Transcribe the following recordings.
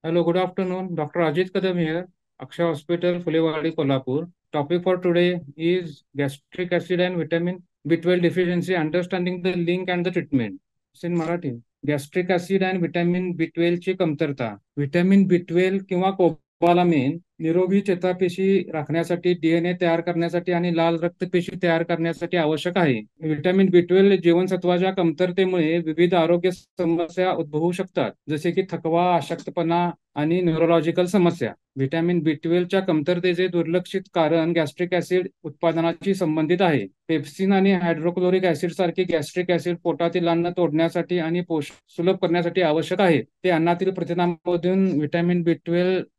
Hello, good afternoon. Dr. Ajit Kadam here, Akshay Hospital, Fulewadi, Kolhapur. Topic for today is gastric acid and vitamin B12 deficiency, understanding the link and the treatment. In Marathi, gastric acid आणि vitamin बी ची कमतरता. Vitamin बी किंवा cobalamin निरोगी चेतापेशी राखण्यासाठी, DNA तयार करण्यासाठी आणि लाल रक्तपेशी तयार करण्यासाठी आवश्यक आहे. व्हिटॅमिन बी जीवनसत्वाच्या कमतरतेमुळे विविध आरोग्य समस्या उद्भवू शकतात, जसे की थकवा, अशक्तपणा आणि न्यूरोलॉजिकल समस्या. व्हिटॅमिन बी च्या कमतरतेचे दुर्लक्षित कारण गॅस्ट्रिक ऍसिड उत्पादनाशी संबंधित आहे. पेप्सिन आणि हायड्रोक्लोरिक ऍसिड सारखे गॅस्ट्रिक ऍसिड पोटातील अन्न तोडण्यासाठी आणि पोषण सुलभ करण्यासाठी आवश्यक आहे. ते अन्नातील प्रथिनांमधून व्हिटॅमिन बी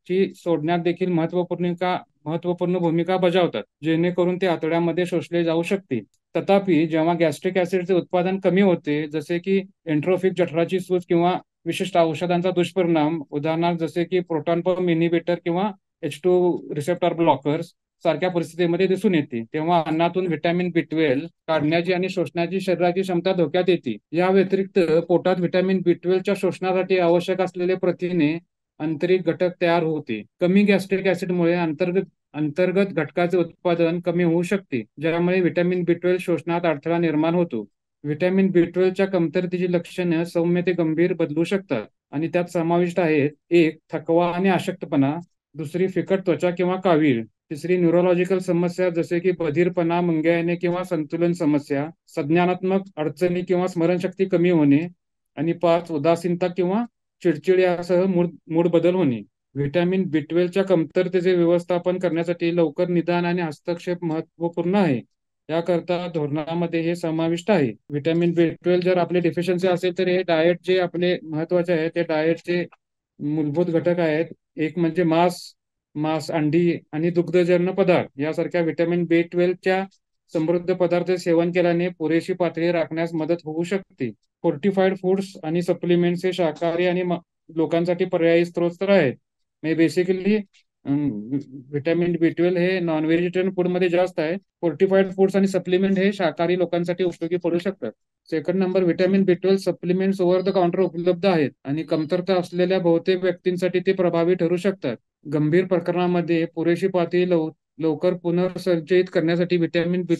ची सोडण्यात देखील महत्वपूर्ण भूमिका बजावतात, जेणेकरून ते आतड्यामध्ये शोषले जाऊ शकते. तथापि, जेव्हा गॅस्ट्रिक ऍसिडचे उत्पादन कमी होते, जसे की एन्ट्रोपिक जठराची सूज किंवा विशिष्ट औषधांचा दुष्परिणाम, उदाहरणार्थ जसे की प्रोटॉन पंप इनिबिटर किंवा H2 रिसेप्टर ब्लॉकर्स सारख्या परिस्थितीमध्ये दिसून येते, तेव्हा अन्नातून व्हिटॅमिन बी काढण्याची आणि शोषण्याची शरीराची क्षमता धोक्यात येते. या व्यतिरिक्त पोटात व्हिटॅमिन बी शोषणासाठी आवश्यक असलेले प्रथिने आंतरिक घटक तयार होते. कमी गॅस्ट्रिक ऍसिडमुळे अंतर्गत घटकाचे उत्पादन कमी होऊ शकते, ज्यामुळे व्हिटॅमिन बी शोषणात अडथळा निर्माण होतो. व्हिटॅमिन बी कमतरतेची लक्षणे सौम्य ते गंभीर बदलू शकतात आणि त्यात समाविष्ट आहेत: 1. थकवा आणि अशक्तपणा. 2. फिकट त्वचा किंवा कावीळ. 3. न्यूरोलॉजिकल समस्या जसे की बधिरपणा, मुंग्या येणे किंवा संतुलन समस्या. संज्ञानात्मक अडचणी किंवा स्मरणशक्ती कमी होणे. आणि 5. उदासीनता किंवा चिडचिड यासह मूड बदल होणे. व्हिटॅमिन बी कमतरतेचे व्यवस्थापन करण्यासाठी लवकर निदान आणि हस्तक्षेप महत्वपूर्ण आहे. याकरता धोरणामध्ये हे समाविष्ट आहे. व्हिटॅमिन बी जर आपले डिफिशियन्सी असेल तर हे डाएट जे आपले महत्वाचे आहे ते डाएटचे मूलभूत घटक आहेत. एक म्हणजे मांस, अंडी आणि दुग्धजन्य पदार्थ यासारख्या व्हिटॅमिन बी समृद्ध पदार्थ सेवन केल्याने पुरेशी पातळी राखण्यास मदत होऊ शकते. फोर्टिफाईड फूड्स आणि सप्लिमेंट्स हे शाकाहारी आणि लोकांसाठी पर्यायी स्रोत तर आहेत. म्हणजे बेसिकली व्हिटॅमिन बी हे नॉन व्हेजिटेरियन फूडमध्ये जास्त आहे. फोर्टिफाईड फूड्स आणि सप्लिमेंट हे शाकाहारी लोकांसाठी उपयोगी पडू शकतात. Second number, vitamin B supplements over the counter उपलब्ध आहेत आणि कमतरता असलेल्या बहुतेक व्यक्तींसाठी ते प्रभावी ठरू शकतात. गंभीर प्रकरणामध्ये पुरेशी पातळी लवकर पुनर्संचयित करण्यासाठी व्हिटॅमिन बी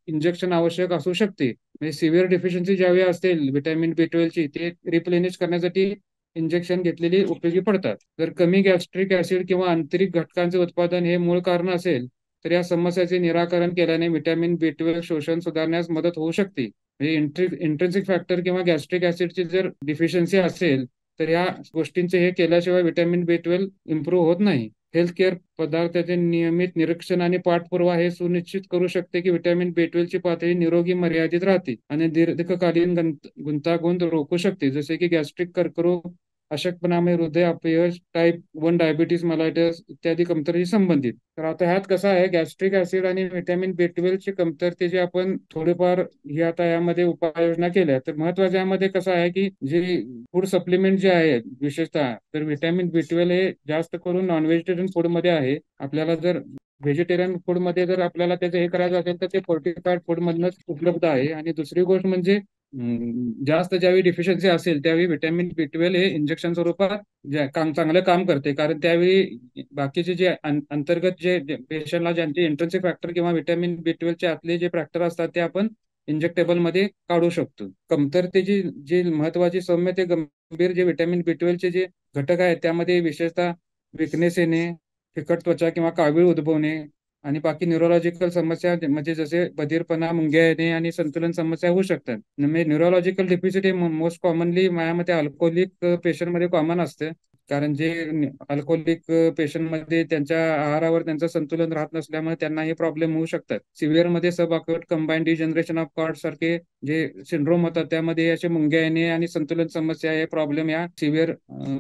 इंजेक्शन आवश्यक असू शकते. म्हणजे सिव्हिअर डिफिशियन्सी ज्यावेळी असेल व्हिटॅमिन बी ते रिप्लेनिश करण्यासाठी इंजेक्शन घेतलेली उपयोगी पडतात. जर कमी गॅस्ट्रिक ऍसिड किंवा आंतरिक घटकांचे उत्पादन हे मूळ कारण असेल तर या समस्याचे निराकरण केल्याने व्हिटॅमिन बी शोषण सुधारण्यास मदत होऊ शकते. म्हणजे इंट्रिन्सिक फॅक्टर किंवा गॅस्ट्रिक ऍसिडची जर डिफिशियन्सी असेल तर या गोष्टींचे हे केल्याशिवाय व्हिटॅमिन बी इम्प्रूव्ह होत नाही. हेल्थ केअर पदार्थाचे नियमित निरीक्षण आणि पाठपुरावा हे सुनिश्चित करू शकते की व्हिटॅमिन बी ची पातळी निरोगी मर्यादित राहते आणि दीर्घकालीन गुंतागुंत रोखू शकते, जसे की गॅस्ट्रिक कर्करोग, अशक्तपणामुळे हृदय अपयश, टाईप 1 डायबिटीस मलायटस इत्यादी कमतरतेशी संबंधित. तर आता ह्यात कसं आहे, गॅस्ट्रिक ऍसिड आणि व्हिटॅमिन बी ची कमतरतेचे आपण थोडेफार ही आता यामध्ये उपाययोजना केल्या. तर महत्वाच्या यामध्ये कसं आहे की जे फूड सप्लिमेंट जे आहेत विशेषतः, तर व्हिटॅमिन बी हे जास्त करून नॉन व्हेजिटेरियन फूड मध्ये आहे. आपल्याला जर व्हेजिटेरियन फूड मध्ये जर आपल्याला त्याचं हे करायचं असेल तर ते फोर्टिफाईड फूड मधनच उपलब्ध आहे. आणि दुसरी गोष्ट म्हणजे जास्त ज्यावेळी डिफिशियन्सी असेल त्यावेळी व्हिटॅमिन बी हे इंजेक्शन स्वरूपात चांगलं काम करते, कारण त्यावेळी बाकीचे जे अंतर्गत जे पेशंटला ज्यांचे इंट्रिन्सिक फॅक्टर किंवा व्हिटॅमिन बी आतले जे फॅक्टर असतात ते आपण इंजेक्टेबल मध्ये काढू शकतो. कमतरतेची जे महत्वाची सौम्य ते गंभीर जे व्हिटॅमिन बी जे घटक आहेत त्यामध्ये विशेषतः विकनेस येणे, फिकट त्वचा किंवा कावीळ उद्भवणे आणि बाकी न्यूरोलॉजिकल समस्या म्हणजे जसे बधिरपणा, मुंग्या येणे आणि संतुलन समस्या होऊ शकतात. म्हणजे न्यूरोलॉजिकल डिफिसिट हे मोस्ट कॉमनली माझ्यामध्ये अल्कोहोलिक पेशंटमध्ये कॉमन असते, कारण जे अल्कोहोलिक पेशंटमध्ये त्यांच्या आहारावर त्यांचं संतुलन राहत नसल्यामुळे त्यांना हे प्रॉब्लेम होऊ शकतात. सिव्हिअर मध्ये sub acute combined degeneration of cord सारखे जे सिंड्रोम होतात त्यामध्ये असे मुंग्या येणे आणि संतुलन समस्या हे प्रॉब्लेम या सिव्हिअर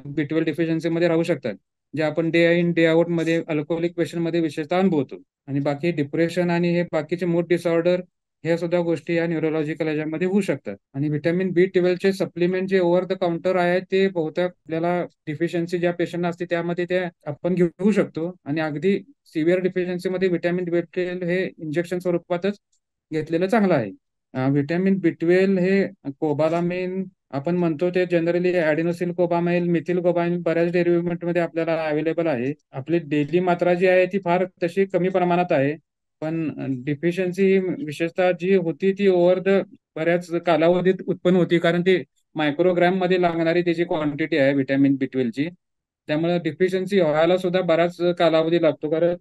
बी डिफिशियन्सी मध्ये राहू शकतात, जे आपण डे इन डे आउट मध्ये अल्कोहोलिक पेशंट मध्ये विशेषतः अनुभवतो. आणि बाकी डिप्रेशन आणि हे बाकीचे मूड डिसऑर्डर ह्या सुद्धा गोष्टी या न्यूरोलॉजिकल याच्यामध्ये होऊ शकतात. आणि व्हिटॅमिन बी सप्लिमेंट जे ओव्हर द काउंटर आहे ते बहुतेक आपल्याला डिफिशियन्सी ज्या पेशंट असते त्यामध्ये ते आपण घेऊ शकतो. आणि अगदी सिव्हिअर डिफिशियन्सी मध्ये व्हिटॅमिन बी हे इंजेक्शन स्वरूपातच घेतलेलं चांगलं आहे. व्हिटॅमिन B12 हे कोबालामिन आपण म्हणतो ते जनरली ऍडिनोसिल कोबामाइल, मिथिल कोबामाइल बऱ्याच डेरिव्हेटिव्ह मध्ये आपल्याला अवेलेबल आहे. आपली डेली मात्रा जी आहे ती फार तशी कमी प्रमाणात आहे. पण डिफिशियन्सी विशेषतः जी होती ती ओव्हर द बऱ्याच कालावधीत उत्पन्न होती, कारण ती मायक्रोग्रॅम मध्ये लागणारी त्याची क्वांटिटी आहे व्हिटॅमिन B12 ची. त्यामुळे डिफिशियन्सी व्हायला सुद्धा बराच कालावधी लागतो, कारण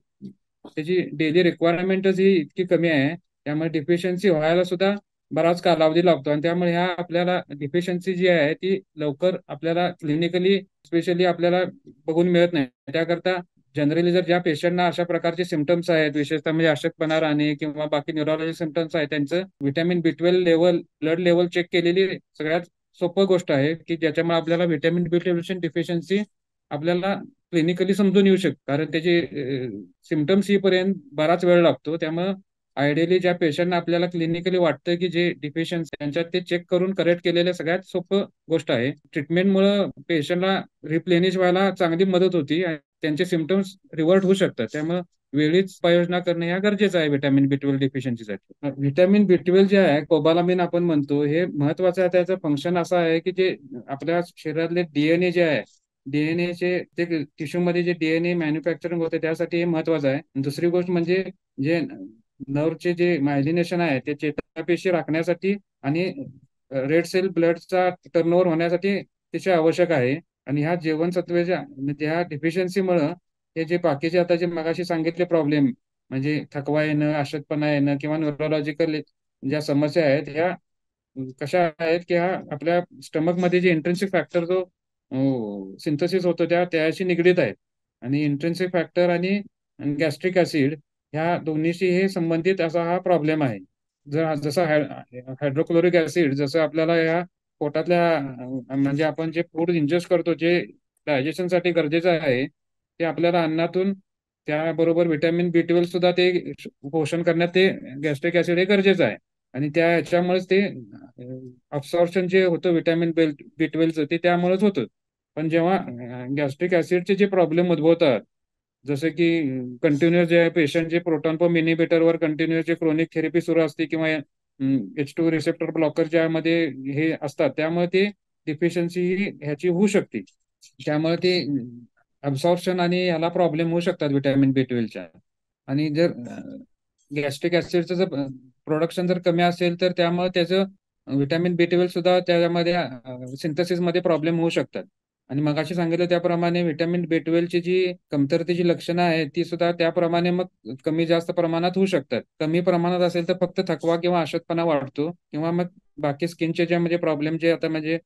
त्याची डेली रिक्वायरमेंटच ही इतकी कमी आहे. त्यामुळे डिफिशियन्सी व्हायला सुद्धा बराच कालावधी लागतो, आणि त्यामुळे ह्या आपल्याला डिफिशियन्सी जी आहे ती लवकर आपल्याला क्लिनिकली स्पेशली आपल्याला बघून मिळत नाही. त्याकरता जनरली जर ज्या पेशंटना अशा प्रकारचे सिमटम्स आहेत, विशेषतः म्हणजे अशक्तपणा राहणे किंवा बाकी न्यूरोलॉजी सिमटम्स आहेत, त्यांचं vitamin B12 level, blood level check केलेली सगळ्यात सोपं गोष्ट आहे, की ज्याच्यामुळे आपल्याला व्हिटॅमिन B12 डिफिशियन्सी आपल्याला क्लिनिकली समजून येऊ शकते. कारण त्याचे सिमटम्स येईपर्यंत बराच वेळ लागतो. त्यामुळे आयडियली ज्या पेशंटना आपल्याला क्लिनिकली वाटतं की जे डिफिशियन्सी त्यांच्यात, ते चेक करून करेक्ट केलेलं सगळ्यात सोपं गोष्ट आहे. ट्रीटमेंटमुळे पेशंटला रिप्लेनिश व्हायला चांगली मदत होती आणि त्यांचे सिमटम्स रिव्हर्ट होऊ शकतात. त्यामुळे वेळीच उपाययोजना करणे हा गरजेचं आहे व्हिटॅमिन B12 डिफिशियन्सीसाठी. व्हिटॅमिन B12 जे आहे कोबालामिन आपण म्हणतो, हे महत्वाचं आहे. त्याचं फंक्शन असं आहे की जे आपल्या शरीरातले डीएनए जे आहे, डीएनएचे ते टिश्यू मध्ये जे डीएनए मॅन्युफॅक्चरिंग होते त्यासाठी हे महत्वाचं आहे. दुसरी गोष्ट म्हणजे जे नर्वचे जे मायलिनेशन आहे ते चेतापेशी राखण्यासाठी आणि रेड सेल ब्लडचा टर्नओव्हर होण्यासाठी त्याचे आवश्यक आहे. आणि ह्या जीवनसत्वेच्या म्हणजे ह्या डिफिशियन्सीमुळं हे जे बाकीचे आता जे मगाशी सांगितले प्रॉब्लेम, म्हणजे थकवा येणं, अशक्तपणा येणं किंवा न्यूरोलॉजिकल ज्या समस्या आहेत, ह्या कशा आहेत की ह्या आपल्या स्टमक मध्ये जे इंट्रिन्सिक फॅक्टर जो सिंथसिस होतो त्याशी निगडीत आहेत. आणि इंट्रिन्सिक फॅक्टर आणि गॅस्ट्रिक ऍसिड ह्या दोन्हीशी हे संबंधित असा हा प्रॉब्लेम आहे. जर जसं हायड्रोक्लोरिक ऍसिड जसं आपल्याला या पोटातल्या म्हणजे आपण जे फूड इंजेस्ट करतो, जे डायजेशनसाठी गरजेचं आहे, ते आपल्याला अन्नातून त्याबरोबर व्हिटॅमिन B12 सुद्धा ते पोषण करण्यात ते गॅस्ट्रिक ऍसिड हे गरजेचं आहे. आणि त्या ह्याच्यामुळेच ते अब्सॉर्प्शन जे होतं व्हिटॅमिन B12 ते त्यामुळेच होतं. पण जेव्हा गॅस्ट्रिक ऍसिडचे जे प्रॉब्लेम उद्भवतात, जसं की कंटिन्युअस जे पेशंट जे प्रोटॉन पंप इनिबिटरवर कंटिन्युअस जे क्रोनिक थेरपी सुरू असते किंवा H2 रिसेप्टर ब्लॉकर ज्यामध्ये हे असतात, त्यामुळे ते डिफिशियन्सी ह्याची होऊ शकते. त्यामुळे ते अब्सॉर्प्शन आणि याला प्रॉब्लेम होऊ शकतात व्हिटॅमिन B12च्या. आणि जर गॅस्ट्रिक ऍसिडचं जर प्रोडक्शन जर कमी असेल तर त्यामुळे त्याचं व्हिटॅमिन B12 सुद्धा त्यामध्ये सिंथसिस मध्ये प्रॉब्लेम होऊ शकतात. आणि मगाशी सांगितलं त्याप्रमाणे व्हिटॅमिन B12 ची जी कमतरतेची लक्षणं आहेत ती सुद्धा त्याप्रमाणे मग कमी जास्त प्रमाणात होऊ शकतात. कमी प्रमाणात असेल तर फक्त थकवा किंवा अशक्तपणा वाढतो, किंवा मग बाकी स्किनचे जे म्हणजे प्रॉब्लेम जे आता म्हणजे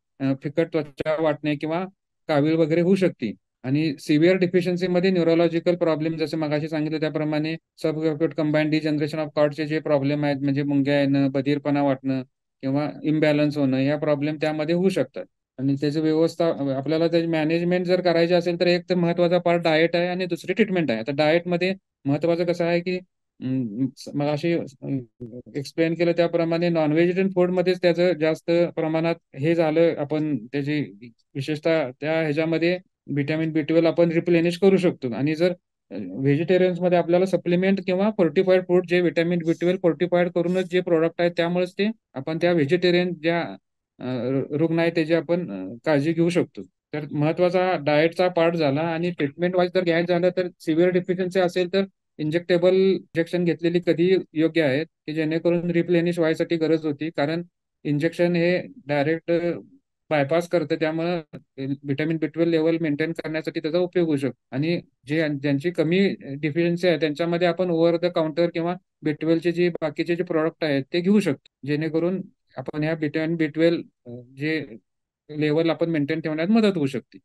फिकट त्वचा वाटणे किंवा कावीळ वगैरे होऊ शकते. आणि सिव्हिअर डिफिशियन्सी मध्ये न्यूरोलॉजिकल प्रॉब्लेम जसे मगाशी सांगितलं त्याप्रमाणे सब कंबाईंड डिजनरेशन ऑफ कॉर्डचे जे प्रॉब्लेम आहेत, म्हणजे मुंग्या येणं, बधीरपणा वाटणं किंवा इम्बॅलन्स होणं, ह्या प्रॉब्लेम त्यामध्ये होऊ शकतात. आणि त्याची व्यवस्था आपल्याला त्याची मॅनेजमेंट जर करायची असेल तर एक तर महत्वाचा पार्ट डाएट आहे आणि दुसरी ट्रीटमेंट आहे. आता डाएटमध्ये महत्वाचं कसं आहे की मग अशी एक्सप्लेन केलं त्याप्रमाणे नॉन व्हेजिटेरियन फूड मध्येच त्याचं जास्त प्रमाणात हे झालं, आपण त्याची विशेषतः त्या ह्याच्यामध्ये व्हिटॅमिन B12 आपण रिप्लेनिश करू शकतो. आणि जर व्हेजिटेरियन्स मध्ये आपल्याला सप्लिमेंट किंवा फोर्टिफाईड फूड जे व्हिटॅमिन B12 फोर्टिफाईड करूनच जे प्रोडक्ट आहेत, त्यामुळेच ते आपण त्या व्हेजिटेरियन ज्या रुग्ण आहेत त्याची आपण काळजी घेऊ शकतो. तर महत्वाचा डाएटचा पार्ट झाला. आणि ट्रीटमेंट वाईज जर घ्यायचं झालं तर सिव्हिअर डिफिशियन्सी असेल तर इंजेक्टेबल इंजेक्शन घेतलेली कधी योग्य आहेत, की जेणेकरून रिप्लेनिश व्हायसाठी गरज होती. कारण इंजेक्शन हे डायरेक्ट बायपास करतं, त्यामुळे व्हिटॅमिन B12 लेवल मेंटेन करण्यासाठी त्याचा उपयोग होऊ शकतो. आणि ज्यांची कमी डिफिशियन्सी आहे त्यांच्यामध्ये आपण ओव्हर द काउंटर किंवा B12 चे जे बाकीचे जे प्रोडक्ट आहेत ते घेऊ शकतो, जेणेकरून आपण ह्या व्हिटॅमिन B12 जे लेवल आपण मेंटेन ठेवण्यात मदत होऊ शकते.